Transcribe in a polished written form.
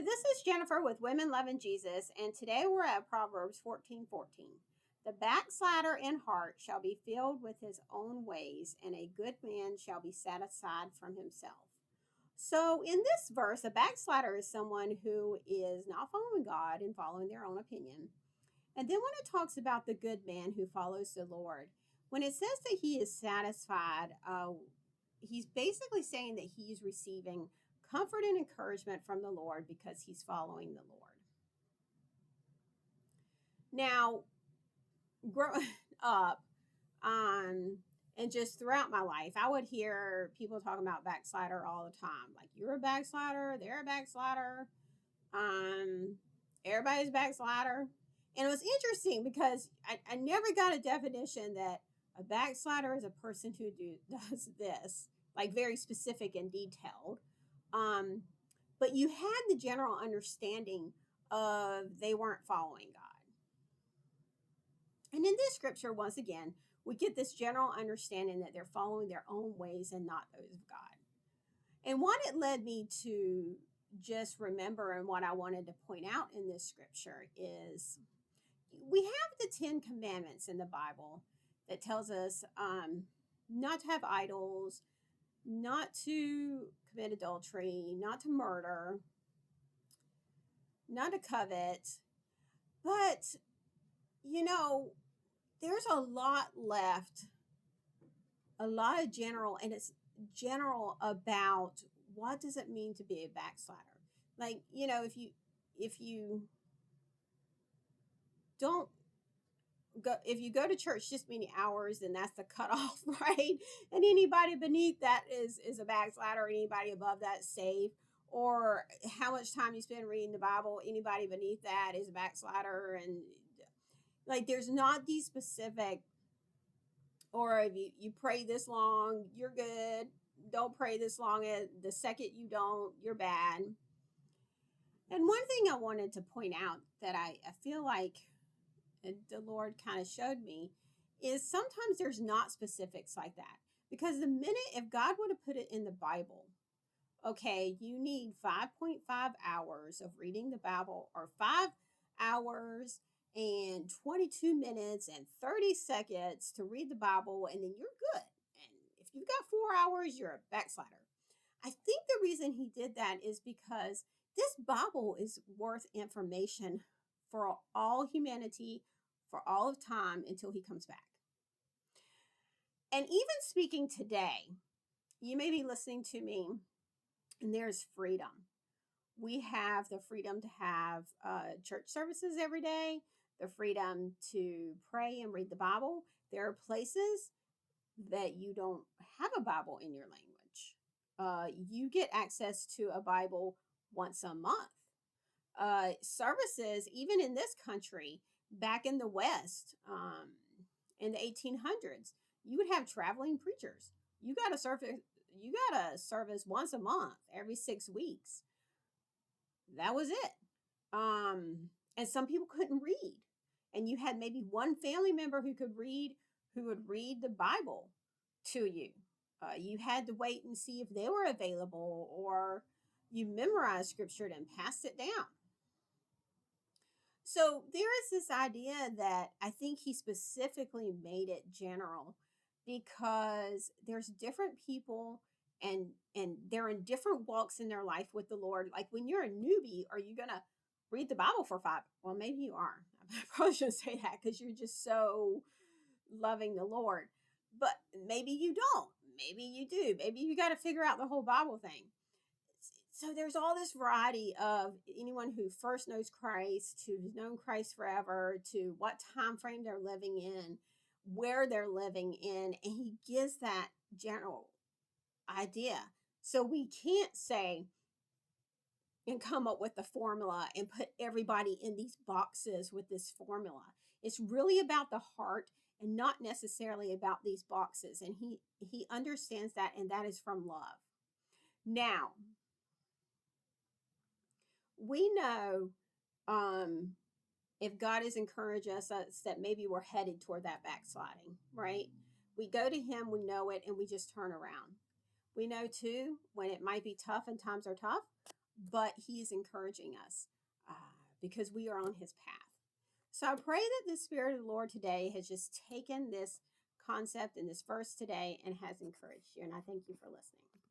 this is Jennifer with Women Loving Jesus, and today we're at Proverbs 14:14. The backslider in heart shall be filled with his own ways, and a good man shall be set aside from himself. So, in this verse, a backslider is someone who is not following God and following their own opinion. And then when it talks about the good man who follows the Lord, when it says that he is satisfied, he's basically saying that he's receiving comfort and encouragement from the Lord because he's following the Lord. Now, growing up, and just throughout my life, I would hear people talking about backslider all the time. Like, you're a backslider, they're a backslider, everybody's a backslider. And it was interesting because I never got a definition that a backslider is a person who does this, like very specific and detailed. But you had the general understanding of they weren't following God. And in this scripture, once again, we get this general understanding that they're following their own ways and not those of God. And what it led me to just remember and what I wanted to point out in this scripture is we have the 10 Commandments in the Bible that tells us not to have idols, not to commit adultery, not to murder, not to covet. But, there's a lot left, a lot of general, and it's general about what does it mean to be a backslider. Like, if you don't go, if you go to church just many hours, then that's the cutoff, right? And anybody beneath that is a backslider. Anybody above that is saved. Or how much time you spend reading the Bible, anybody beneath that is a backslider. And like, there's not these specific, or if you pray this long, you're good. Don't pray this long. The second you don't, you're bad. And one thing I wanted to point out that I feel like the Lord kind of showed me is sometimes there's not specifics like that. Because the minute, if God would have put it in the Bible, okay, you need 5.5 hours of reading the Bible, or 5 hours and 22 minutes and 30 seconds to read the Bible, and then you're good. And if you've got 4 hours, you're a backslider. I think the reason he did that is because this Bible is worth information for all humanity, for all of time until he comes back. And even speaking today, you may be listening to me, and there's freedom. We have the freedom to have church services every day, the freedom to pray and read the Bible. There are places that you don't have a Bible in your language. You get access to a Bible once a month. Services, even in this country, back in the West, in the 1800s, you would have traveling preachers. You got a service once a month, every 6 weeks. That was it. And some people couldn't read. And you had maybe one family member who would read the Bible to you. You had to wait and see if they were available, or you memorized scripture and passed it down. So there is this idea that I think he specifically made it general because there's different people and they're in different walks in their life with the Lord. Like, when you're a newbie, are you going to read the Bible for 5? Well, maybe you are. I probably shouldn't say that because you're just so loving the Lord. But maybe you don't. Maybe you do. Maybe you got to figure out the whole Bible thing. So there's all this variety of anyone who first knows Christ, who's known Christ forever, to what time frame they're living in, where they're living in, and he gives that general idea. So we can't say and come up with the formula and put everybody in these boxes with this formula. It's really about the heart and not necessarily about these boxes. And he understands that, and that is from love. Now, we know if God is encouraging us that maybe we're headed toward that backsliding, right? We go to him, we know it, and we just turn around. We know too when it might be tough and times are tough. but he is encouraging us because we are on his path. So I pray that the Spirit of the Lord today has just taken this concept and this verse today and has encouraged you. And I thank you for listening.